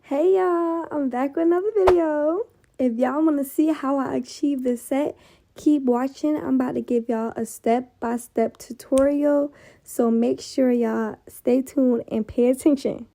Hey y'all, I'm back with another video. If y'all want to see how I achieve this set, keep watching. I'm about to give y'all a step-by-step tutorial, so make sure y'all stay tuned and pay attention.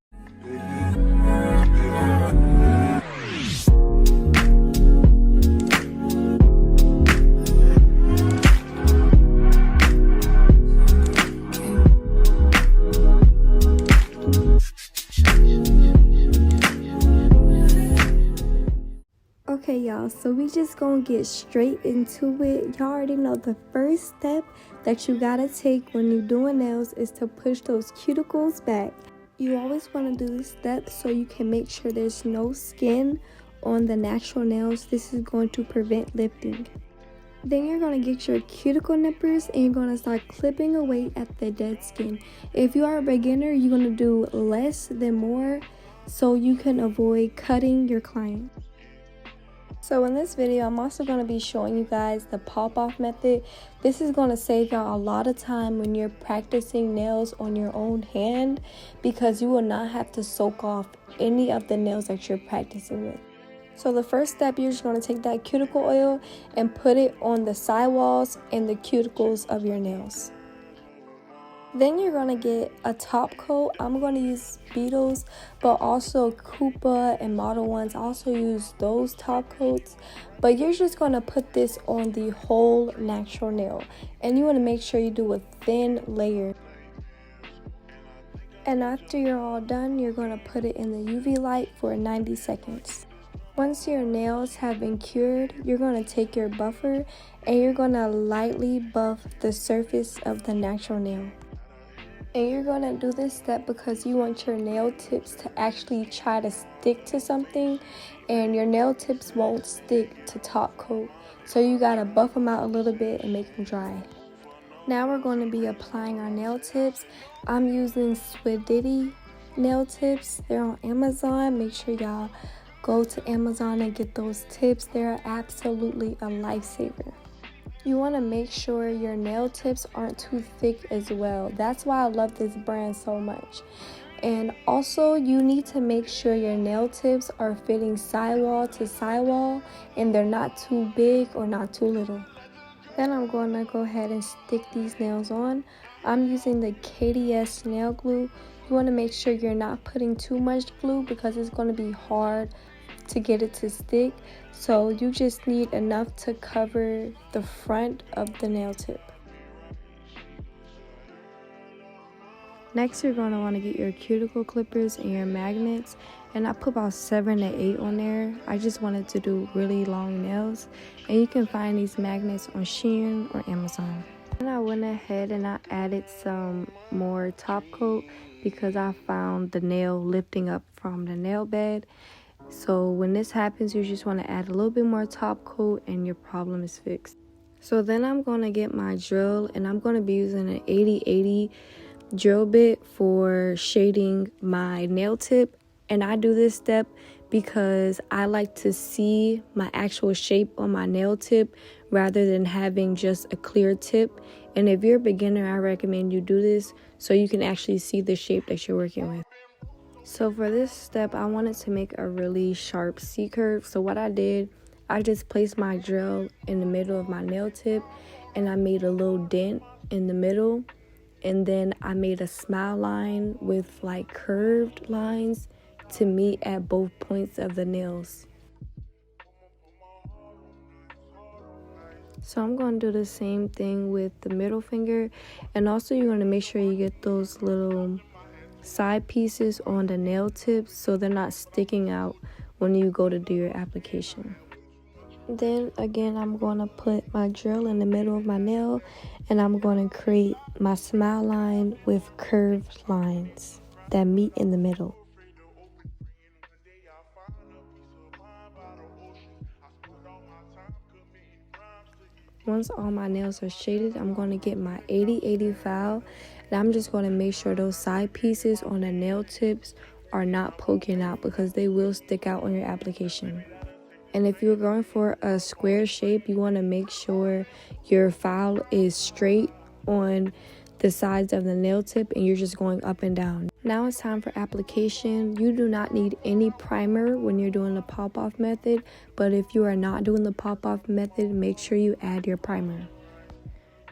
Okay y'all, so we just gonna get straight into it. Y'all already know the first step that you gotta take when you're doing nails is to push those cuticles back. You always want to do this step so you can make sure there's no skin on the natural nails. This is going to prevent lifting. Then you're going to get your cuticle nippers and you're going to start clipping away at the dead skin. If you are a beginner, you're going to do less than more so you can avoid cutting your client. So in this video, I'm also going to be showing you guys the pop-off method. This is going to save y'all a lot of time when you're practicing nails on your own hand, because you will not have to soak off any of the nails that you're practicing with. So the first step, you're just going to take that cuticle oil and put it on the sidewalls and the cuticles of your nails. Then you're going to get a top coat. I'm going to use Beetles, but also Koopa and Model Ones. I also use those top coats. But you're just going to put this on the whole natural nail. And you want to make sure you do a thin layer. And after you're all done, you're going to put it in the UV light for 90 seconds. Once your nails have been cured, you're going to take your buffer and you're going to lightly buff the surface of the natural nail. And you're going to do this step because you want your nail tips to actually try to stick to something, and your nail tips won't stick to top coat. So you got to buff them out a little bit and make them dry. Now we're going to be applying our nail tips. I'm using Sculpted nail tips. They're on Amazon. Make sure y'all go to Amazon and get those tips. They're absolutely a lifesaver. You want to make sure your nail tips aren't too thick as well. That's why I love this brand so much. And also, you need to make sure your nail tips are fitting sidewall to sidewall and they're not too big or not too little. Then I'm going to go ahead and stick these nails on. I'm using the KDS nail glue. You want to make sure you're not putting too much glue because it's going to be hard to get it to stick. So you just need enough to cover the front of the nail tip. Next, you're going to want to get your cuticle clippers and your magnets, and I put about 7 to 8 on there. I just wanted to do really long nails, and you can find these magnets on Shein or Amazon. And I went ahead and I added some more top coat because I found the nail lifting up from the nail bed. So when this happens, you just want to add a little bit more top coat and your problem is fixed. So then I'm going to get my drill, and I'm going to be using an 80/80 drill bit for shading my nail tip. And I do this step because I like to see my actual shape on my nail tip rather than having just a clear tip. And if you're a beginner, I recommend you do this so you can actually see the shape that you're working with. So for this step, I wanted to make a really sharp C-curve. So what I did, I just placed my drill in the middle of my nail tip and I made a little dent in the middle. And then I made a smile line with like curved lines to meet at both points of the nails. So I'm going to do the same thing with the middle finger. And also you're going to make sure you get those little side pieces on the nail tips so they're not sticking out when you go to do your application. Then again, I'm going to put my drill in the middle of my nail and I'm going to create my smile line with curved lines that meet in the middle. Once all my nails are shaded, I'm going to get my 80/80 file, and I'm just going to make sure those side pieces on the nail tips are not poking out because they will stick out on your application. And if you're going for a square shape, you want to make sure your file is straight on the sides of the nail tip and you're just going up and down. Now it's time for application. You do not need any primer when you're doing the pop-off method, but if you are not doing the pop-off method, make sure you add your primer.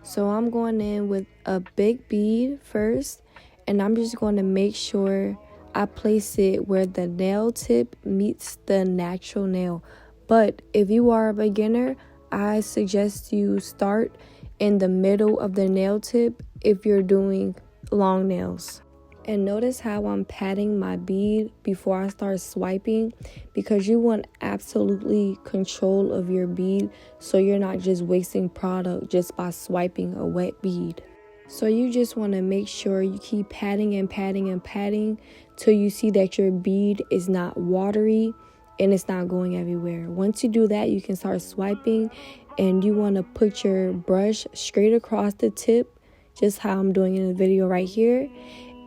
So I'm going in with a big bead first, and I'm just going to make sure I place it where the nail tip meets the natural nail. But if you are a beginner, I suggest you start in the middle of the nail tip if you're doing long nails. And notice how I'm patting my bead before I start swiping, because you want absolutely control of your bead so you're not just wasting product just by swiping a wet bead. So you just want to make sure you keep patting and patting and patting till you see that your bead is not watery and it's not going everywhere. Once you do that, you can start swiping, and you want to put your brush straight across the tip, just how I'm doing in the video right here.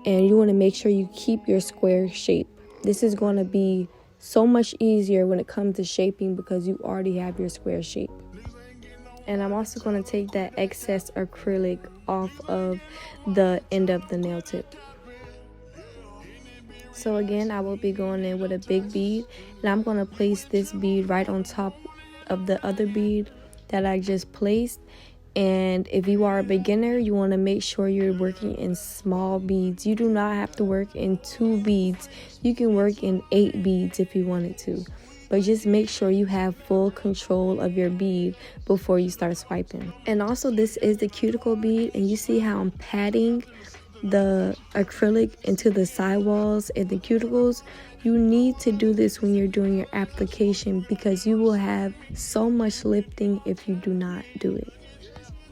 And you want to make sure you keep your square shape. This is going to be so much easier when it comes to shaping because you already have your square shape. And I'm also going to take that excess acrylic off of the end of the nail tip. So again, I will be going in with a big bead, and I'm going to place this bead right on top of the other bead that I just placed. And if you are a beginner, you want to make sure you're working in small beads. You do not have to work in 2 beads. You can work in 8 beads if you wanted to. But just make sure you have full control of your bead before you start swiping. And also, this is the cuticle bead, and you see how I'm patting the acrylic into the sidewalls and the cuticles. You need to do this when you're doing your application because you will have so much lifting if you do not do it.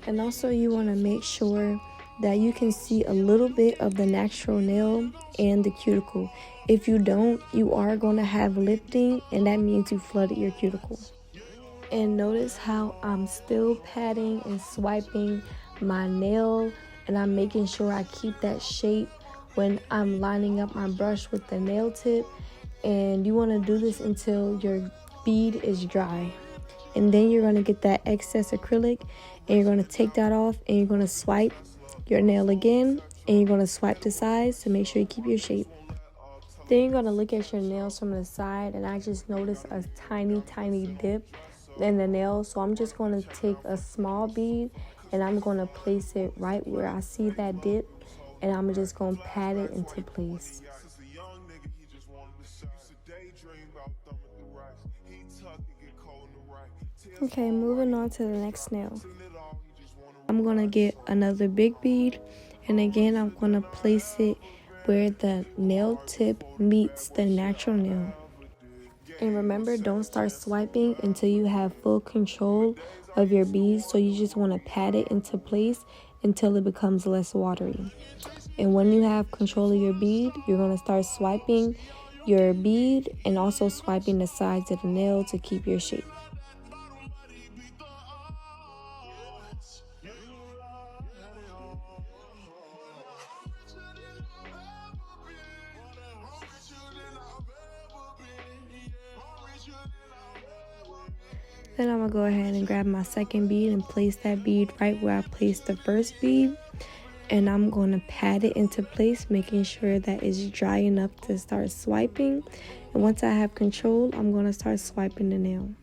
And also, you want to make sure that you can see a little bit of the natural nail and the cuticle. If you don't, you are going to have lifting, and that means you flooded your cuticle. And notice how I'm still patting and swiping my nail, and I'm making sure I keep that shape when I'm lining up my brush with the nail tip. And you want to do this until your bead is dry. And then you're going to get that excess acrylic, and you're going to take that off, and you're going to swipe your nail again, and you're going to swipe the sides to make sure you keep your shape. Then you're going to look at your nails from the side, and I just noticed a tiny dip in the nail. So I'm just going to take a small bead, and I'm going to place it right where I see that dip, and I'm just going to pat it into place. Okay, moving on to the next nail. I'm going to get another big bead, and again I'm going to place it where the nail tip meets the natural nail. And remember, don't start swiping until you have full control of your beads. So you just want to pat it into place until it becomes less watery. And when you have control of your bead, you're going to start swiping your bead and also swiping the sides of the nail to keep your shape. Then I'm going to go ahead and grab my second bead and place that bead right where I placed the first bead. And I'm going to pat it into place, making sure that it's dry enough to start swiping. And once I have control, I'm going to start swiping the nail.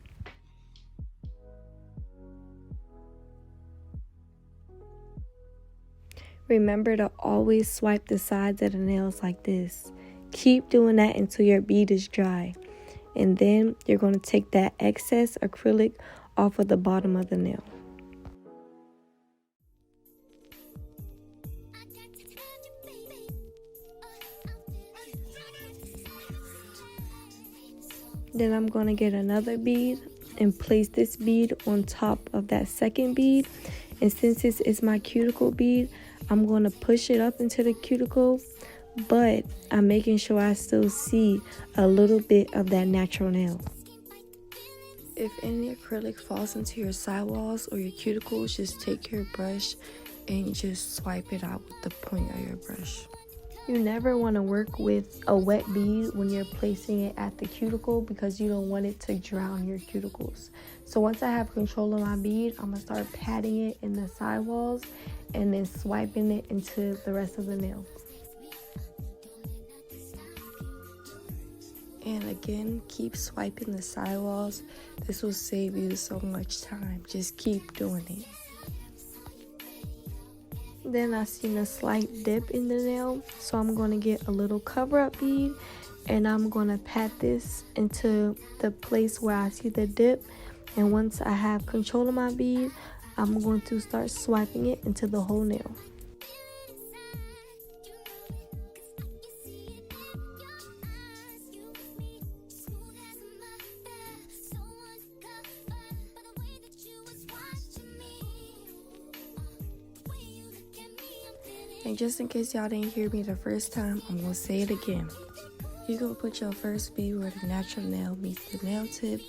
Remember to always swipe the sides of the nails like this. Keep doing that until your bead is dry. And then you're going to take that excess acrylic off of the bottom of the nail. Then I'm going to get another bead and place this bead on top of that second bead. And since this is my cuticle bead, I'm going to push it up into the cuticle, but I'm making sure I still see a little bit of that natural nail. If any acrylic falls into your sidewalls or your cuticles, just take your brush and just swipe it out with the point of your brush. You never want to work with a wet bead when you're placing it at the cuticle because you don't want it to drown your cuticles. So once I have control of my bead, I'm going to start patting it in the sidewalls and then swiping it into the rest of the nail. And again, keep swiping the sidewalls. This will save you so much time. Just keep doing it. Then I seen a slight dip in the nail, so I'm going to get a little cover-up bead and I'm going to pat this into the place where I see the dip. And once I have control of my bead, I'm going to start swiping it into the whole nail. And just in case y'all didn't hear me the first time, I'm going to say it again. You're going to put your first bead where the natural nail meets the nail tip,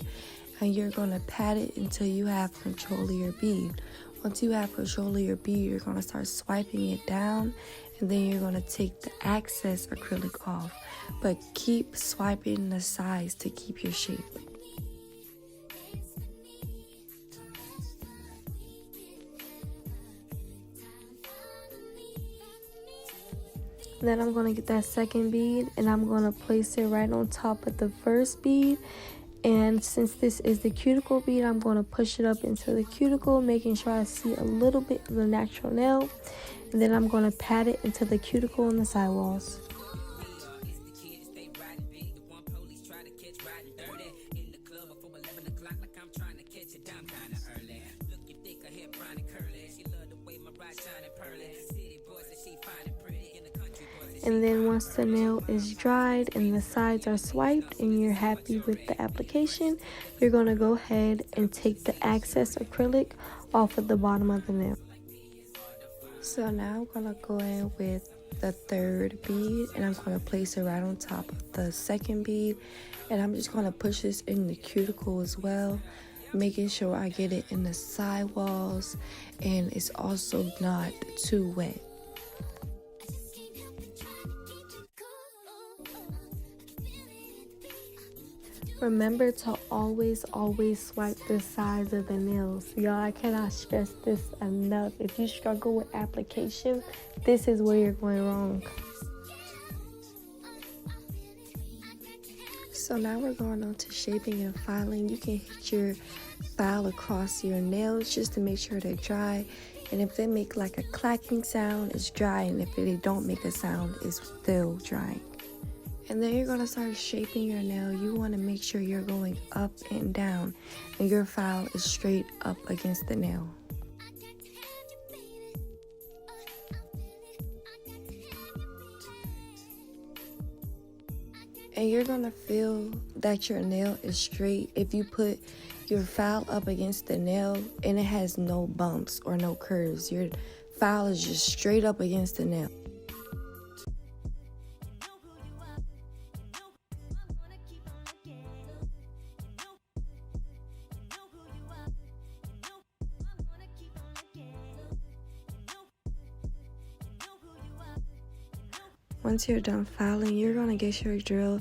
and you're going to pat it until you have control of your bead. Once you have control of your bead, you're going to start swiping it down, and then you're going to take the excess acrylic off. But keep swiping the sides to keep your shape. Then I'm going to get that second bead and I'm going to place it right on top of the first bead. And since this is the cuticle bead, I'm going to push it up into the cuticle, making sure I see a little bit of the natural nail. And then I'm going to pat it into the cuticle and the sidewalls. And then once the nail is dried and the sides are swiped and you're happy with the application, you're going to go ahead and take the excess acrylic off of the bottom of the nail. So now I'm going to go in with the third bead and I'm going to place it right on top of the second bead. And I'm just going to push this in the cuticle as well, making sure I get it in the sidewalls and it's also not too wet. Remember to always swipe the sides of the nails. Y'all, I cannot stress this enough. If you struggle with application, this is where you're going wrong. So now we're going on to shaping and filing. You can hit your file across your nails just to make sure they're dry. And if they make like a clacking sound, it's dry. And if they don't make a sound, it's still drying. And then you're going to start shaping your nail. You want to make sure you're going up and down and your file is straight up against the nail. And you're going to feel that your nail is straight if you put your file up against the nail and it has no bumps or no curves. Your file is just straight up against the nail. Once you're done filing, you're going to get your drill,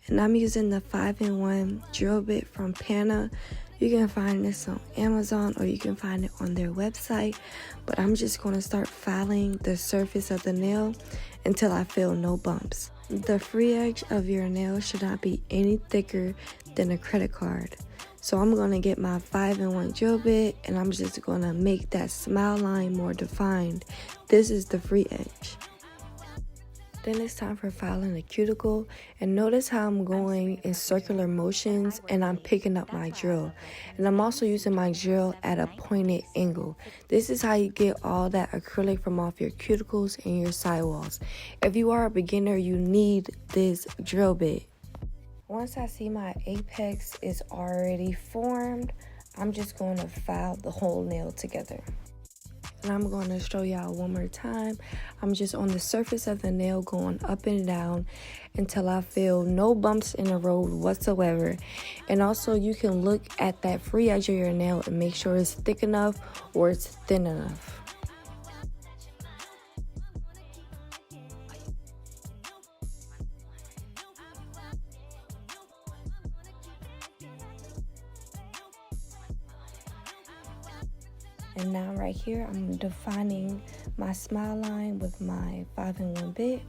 and I'm using the 5-in-1 drill bit from Pana. You can find this on Amazon or you can find it on their website, but I'm just going to start filing the surface of the nail until I feel no bumps. The free edge of your nail should not be any thicker than a credit card. So I'm going to get my 5-in-1 drill bit and I'm just going to make that smile line more defined. This is the free edge. Then it's time for filing the cuticle, and notice how I'm going in circular motions and I'm picking up my drill. And I'm also using my drill at a pointed angle. This is how you get all that acrylic from off your cuticles and your sidewalls. If you are a beginner, you need this drill bit. Once I see my apex is already formed, I'm just going to file the whole nail together. And I'm going to show y'all one more time. I'm just on the surface of the nail going up and down until I feel no bumps in the road whatsoever. And also you can look at that free edge of your nail and make sure it's thick enough or it's thin enough. And now right here, I'm defining my smile line with my 5-in-1 bit.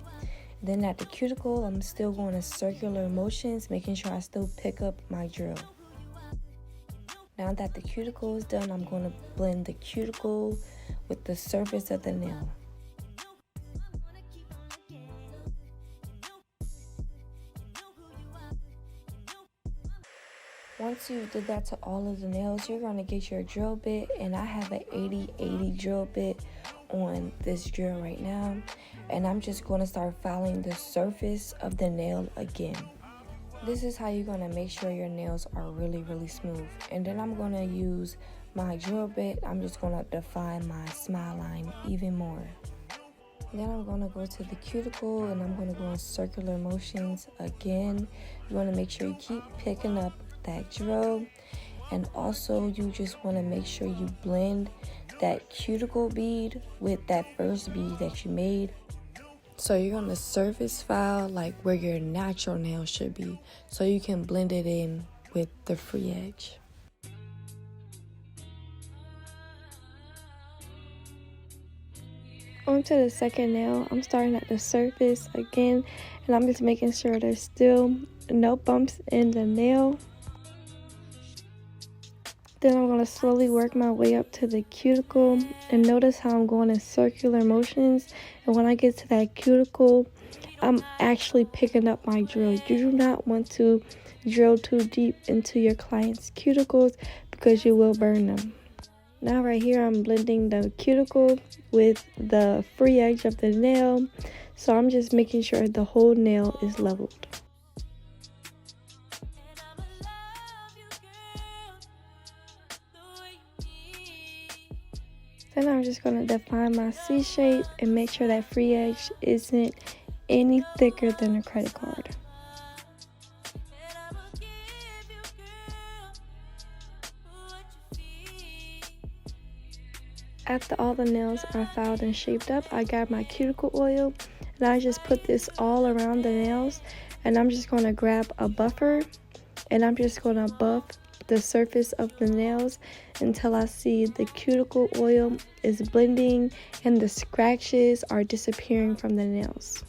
Then at the cuticle, I'm still going in circular motions, making sure I still pick up my drill. Now that the cuticle is done, I'm going to blend the cuticle with the surface of the nail. Once you did that to all of the nails, you're going to get your drill bit, and I have an 80/80 drill bit on this drill right now, and I'm just going to start filing the surface of the nail again. This is how you're going to make sure your nails are really smooth. And then I'm going to use my drill bit. I'm just going to define my smile line even more. Then I'm going to go to the cuticle, and I'm going to go in circular motions again. You want to make sure you keep picking up that drill, and also you just want to make sure you blend that cuticle bead with that first bead that you made. So you're going to surface file like where your natural nail should be, so you can blend it in with the free edge. On to the second nail. I'm starting at the surface again, and I'm just making sure there's still no bumps in the nail. Then I'm going to slowly work my way up to the cuticle, and notice how I'm going in circular motions. And when I get to that cuticle, I'm actually picking up my drill. You do not want to drill too deep into your client's cuticles because you will burn them. Now right here, I'm blending the cuticle with the free edge of the nail. So I'm just making sure the whole nail is leveled. Then I'm just going to define my C shape and make sure that free edge isn't any thicker than a credit card. After all the nails are filed and shaped up, I got my cuticle oil, and I just put this all around the nails, and I'm just going to grab a buffer, and I'm just going to buff the surface of the nails until I see the cuticle oil is blending and the scratches are disappearing from the nails.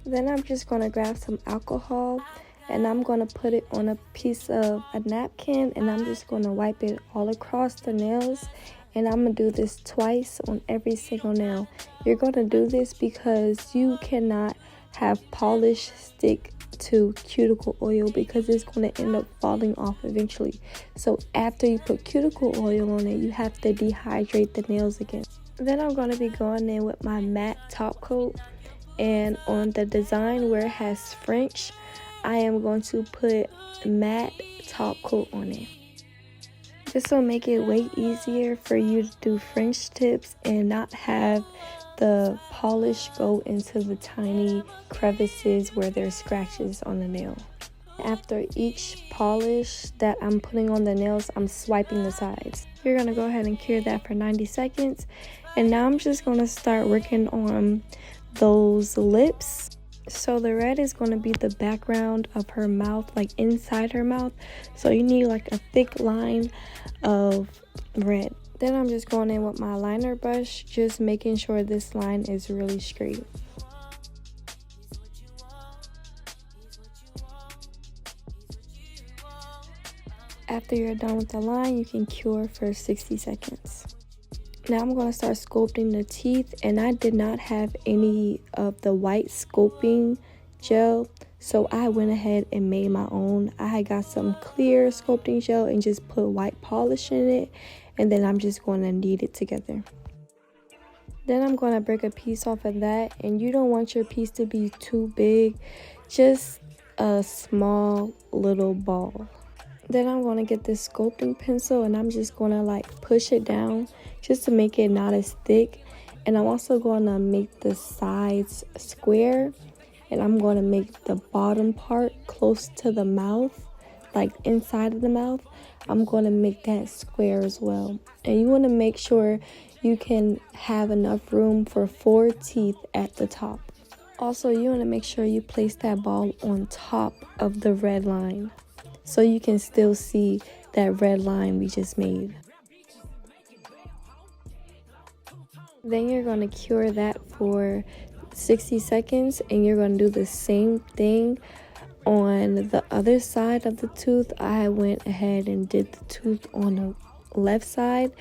Then I'm just going to grab some alcohol, and I'm going to put it on a piece of a napkin, and I'm just going to wipe it all across the nails. And I'm going to do this twice on every single nail. You're going to do this because you cannot have polish stick to cuticle oil because it's going to end up falling off eventually. So after you put cuticle oil on it, you have to dehydrate the nails again. Then I'm going to be going in with my matte top coat, and on the design where it has French, I am going to put matte top coat on it. This will make it way easier for you to do French tips and not have the polish go into the tiny crevices where there's scratches on the nail. After each polish that I'm putting on the nails, I'm swiping the sides. You're going to go ahead and cure that for 90 seconds. And now I'm just going to start working on those lips. So the red is going to be the background of her mouth, like inside her mouth. So you need like a thick line of red. Then I'm just going in with my liner brush, just making sure this line is really straight. After you're done with the line, you can cure for 60 seconds. Now I'm going to start sculpting the teeth, and I did not have any of the white sculpting gel, so I went ahead and made my own. I had got some clear sculpting gel and just put white polish in it, and then I'm just going to knead it together. Then I'm going to break a piece off of that, and you don't want your piece to be too big, just a small little ball. Then I'm going to get this sculpting pencil, and I'm just going to like push it down just to make it not as thick. And I'm also going to make the sides square, and I'm going to make the bottom part close to the mouth, like inside of the mouth. I'm going to make that square as well. And you want to make sure you can have enough room for 4 teeth at the top. Also, you want to make sure you place that ball on top of the red line so you can still see that red line we just made. Then you're going to cure that for 60 seconds and you're going to do the same thing on the other side of the tooth. I went ahead and did the tooth on the left side,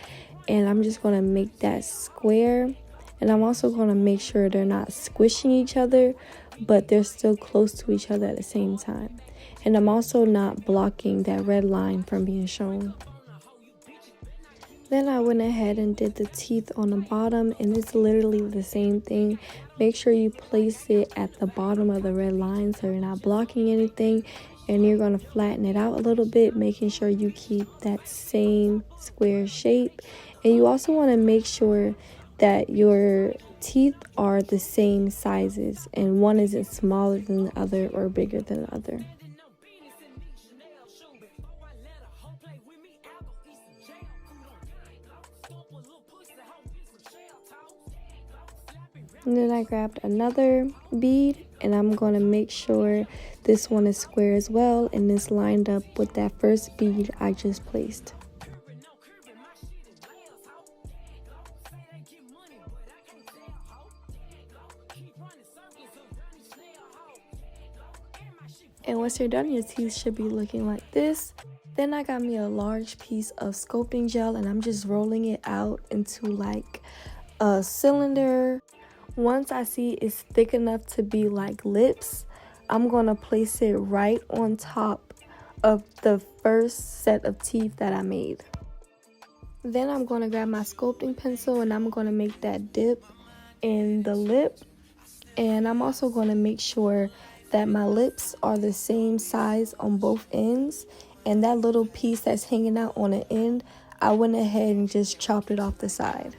and I'm just going to make that square, and I'm also going to make sure they're not squishing each other, but they're still close to each other at the same time. And I'm also not blocking that red line from being shown. Then I went ahead and did the teeth on the bottom, and it's literally the same thing. Make sure you place it at the bottom of the red line so you're not blocking anything, and you're going to flatten it out a little bit, making sure you keep that same square shape. And you also want to make sure that your teeth are the same sizes and one isn't smaller than the other or bigger than the other. And then I grabbed another bead, and I'm going to make sure this one is square as well, and it's lined up with that first bead I just placed. And once you're done, your teeth should be looking like this. Then I got me a large piece of sculpting gel, and I'm just rolling it out into like a cylinder. Once I see it's thick enough to be like lips, I'm going to place it right on top of the first set of teeth that I made. Then I'm going to grab my sculpting pencil, and I'm going to make that dip in the lip. And I'm also going to make sure that my lips are the same size on both ends. And that little piece that's hanging out on the end, I went ahead and just chopped it off the side.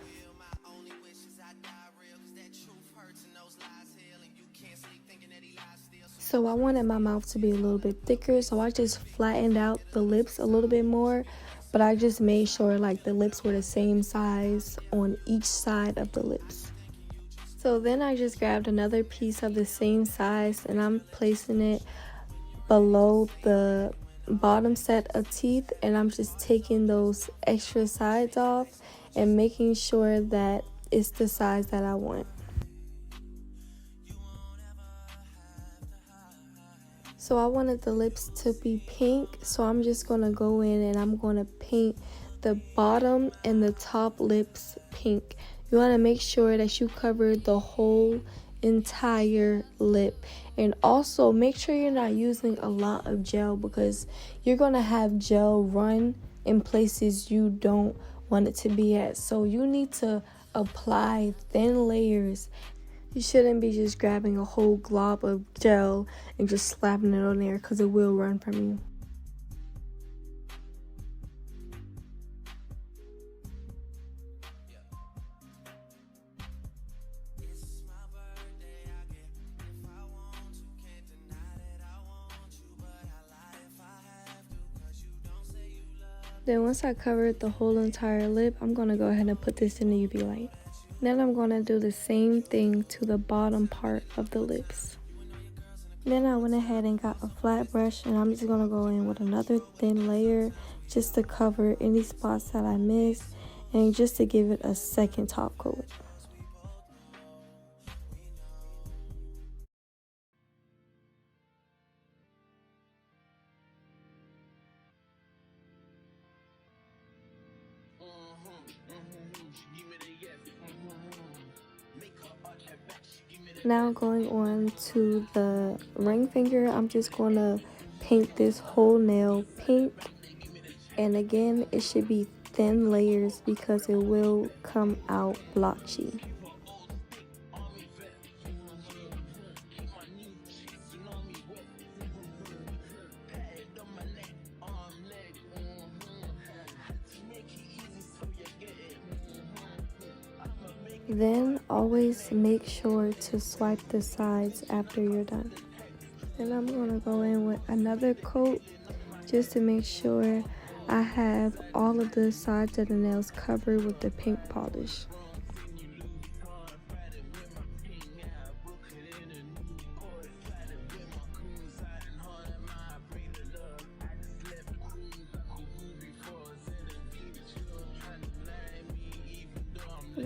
So I wanted my mouth to be a little bit thicker, so I just flattened out the lips a little bit more, but I just made sure like the lips were the same size on each side of the lips. So then I just grabbed another piece of the same size, and I'm placing it below the bottom set of teeth, and I'm just taking those extra sides off and making sure that it's the size that I want. So I wanted the lips to be pink, so I'm just going to go in and I'm going to paint the bottom and the top lips pink. You want to make sure that you cover the whole entire lip, and also make sure you're not using a lot of gel, because you're going to have gel run in places you don't want it to be at. So you need to apply thin layers. You shouldn't be just grabbing a whole glob of gel and just slapping it on there, because it will run from you. Then once I covered the whole entire lip, I'm going to go ahead and put this in the UV light. Then I'm going to do the same thing to the bottom part of the lips. Then I went ahead and got a flat brush, and I'm just going to go in with another thin layer just to cover any spots that I missed and just to give it a second top coat. Now going on to the ring finger, I'm just going to paint this whole nail pink. And again, it should be thin layers because it will come out blotchy. Then always make sure to swipe the sides after you're done. Then I'm going to go in with another coat just to make sure I have all of the sides of the nails covered with the pink polish.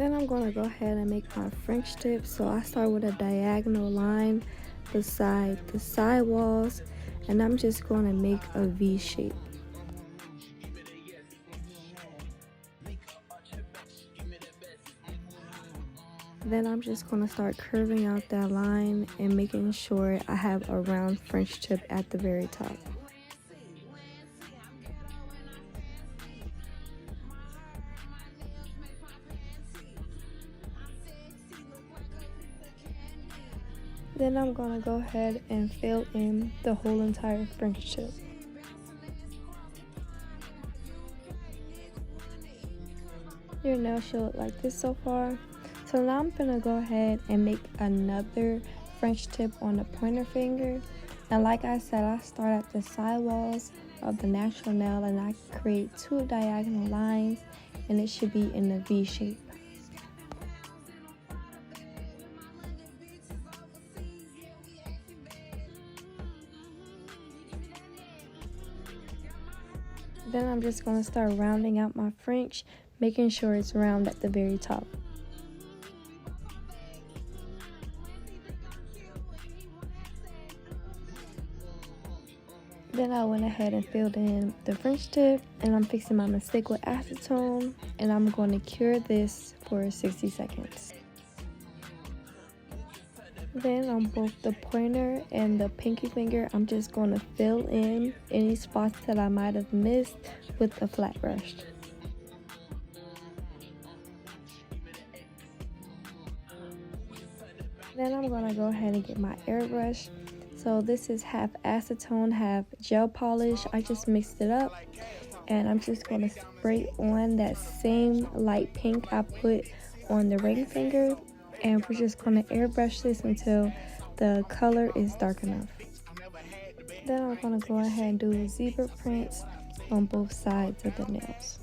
Then I'm going to go ahead and make my French tip. So I start with a diagonal line beside the side walls, and I'm just going to make a V shape. Then I'm just going to start curving out that line and making sure I have a round French tip at the very top. Then I'm going to go ahead and fill in the whole entire French tip. Your nail should look like this so far. So now I'm going to go ahead and make another French tip on the pointer finger. And like I said, I start at the side walls of the natural nail and I create 2 diagonal lines, and it should be in the V shape. Then I'm just going to start rounding out my French, making sure it's round at the very top. Then I went ahead and filled in the French tip, and I'm fixing my mistake with acetone, and I'm going to cure this for 60 seconds. Then on both the pointer and the pinky finger, I'm just going to fill in any spots that I might have missed with the flat brush. Then I'm going to go ahead and get my airbrush. So this is half acetone, half gel polish. I just mixed it up, and I'm just going to spray on that same light pink I put on the ring finger, and we're just going to airbrush this until the color is dark enough. Then I'm going to go ahead and do zebra prints on both sides of the nails.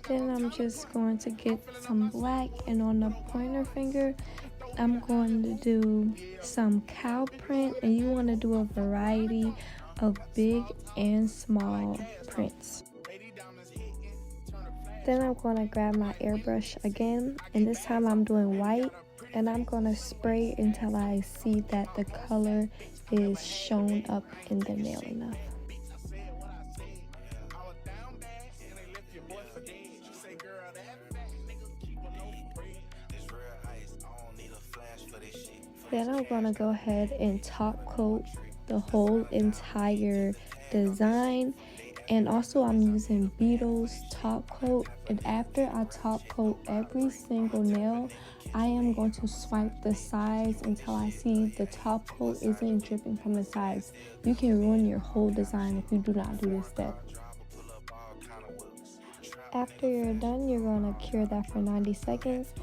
Then I'm just going to get some black, and on the pointer finger I'm going to do some cow print, and you want to do a variety of big and small prints. Then I'm going to grab my airbrush again, and this time I'm doing white, and I'm going to spray until I see that the color is shown up in the nail enough. Then I'm going to go ahead and top coat the whole entire design, and also I'm using Beetle's top coat, and after I top coat every single nail, I am going to swipe the sides until I see the top coat isn't dripping from the sides. You can ruin your whole design if you do not do this step. After you're done, you're going to cure that for 90 seconds.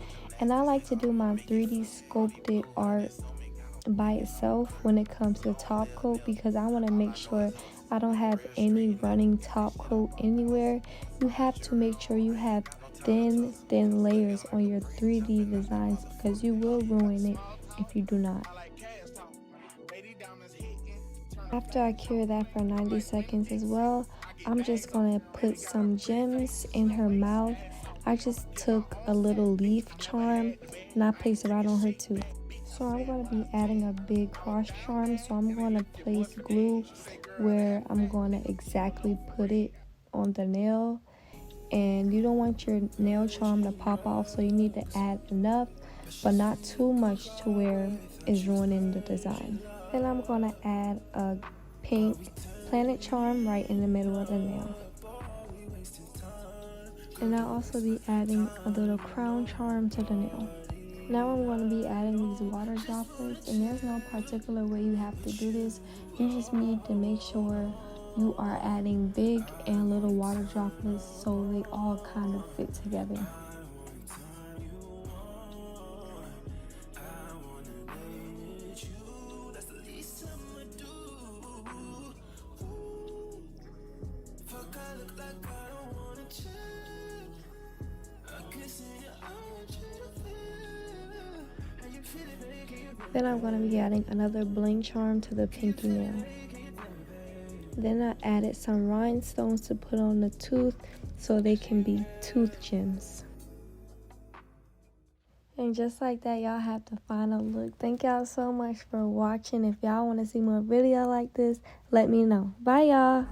And I like to do my 3D sculpted art by itself when it comes to top coat, because I want to make sure I don't have any running top coat anywhere. You have to make sure you have thin layers on your 3D designs, because you will ruin it if you do not. After I cure that for 90 seconds as well, I'm just going to put some gems in her mouth. I just took a little leaf charm and I placed it right on her tooth. So I'm going to be adding a big cross charm, so I'm going to place glue where I'm going to exactly put it on the nail. And you don't want your nail charm to pop off, so you need to add enough, but not too much to where it's ruining the design. Then I'm going to add a pink planet charm right in the middle of the nail. And I'll also be adding a little crown charm to the nail. Now I'm going to be adding these water droplets, and there's no particular way you have to do this. You just need to make sure you are adding big and little water droplets so they all kind of fit together. Then I'm going to be adding another bling charm to the pinky nail. Then I added some rhinestones to put on the tooth so they can be tooth gems. And just like that, y'all have the final look. Thank y'all so much for watching. If y'all want to see more video like this, let me know. Bye, y'all.